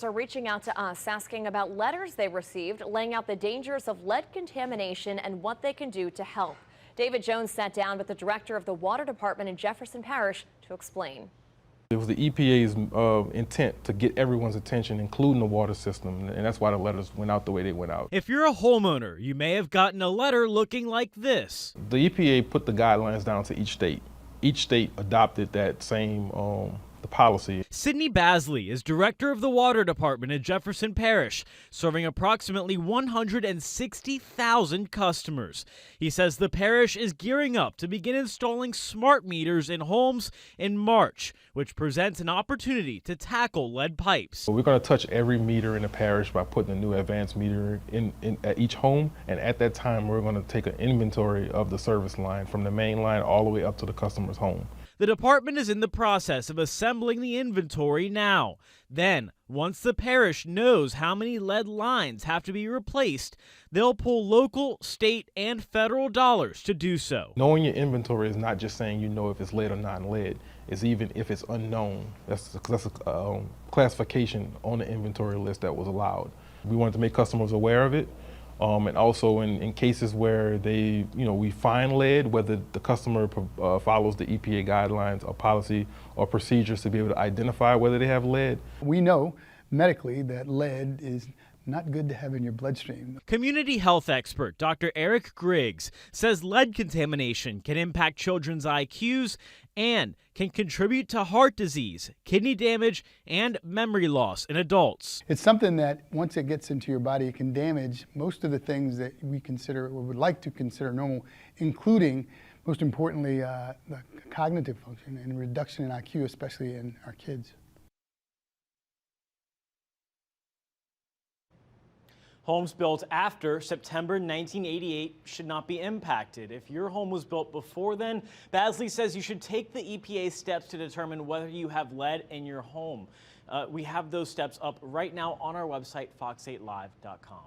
Are reaching out to us asking about letters they received laying out the dangers of lead contamination and what they can do to help. David Jones sat down with the director of the water department in Jefferson Parish to explain. It was the EPA's intent to get everyone's attention, including the water system, and that's why the letters went out the way they went out. If you're a homeowner, you may have gotten a letter looking like this. The EPA put the guidelines down to each state. Each state adopted that same policy. Sydney Basley is director of the water department in Jefferson Parish, serving approximately 160,000 customers. He says the parish is gearing up to begin installing smart meters in homes in March, which presents an opportunity to tackle lead pipes. So we're going to touch every meter in the parish by putting a new advanced meter in at each home, and at that time we're going to take an inventory of the service line from the main line all the way up to the customer's home. The department is in the process of assembling the inventory now. Then, once the parish knows how many lead lines have to be replaced, they'll pull local, state, and federal dollars to do so. Knowing your inventory is not just saying you know if it's lead or non-lead. It's even if it's unknown. That's a classification on the inventory list that was allowed. We wanted to make customers aware of it. And also in cases where we find lead, whether the customer follows the EPA guidelines or policy or procedures to be able to identify whether they have lead. We know medically that lead is not good to have in your bloodstream. Community health expert Dr. Eric Griggs says lead contamination can impact children's IQs and can contribute to heart disease, kidney damage, and memory loss in adults. It's something that once it gets into your body, it can damage most of the things that we consider or would like to consider normal, including, most importantly, the cognitive function and reduction in IQ, especially in our kids. Homes built after September 1988 should not be impacted. If your home was built before then, Basley says you should take the EPA steps to determine whether you have lead in your home. We have those steps up right now on our website, fox8live.com.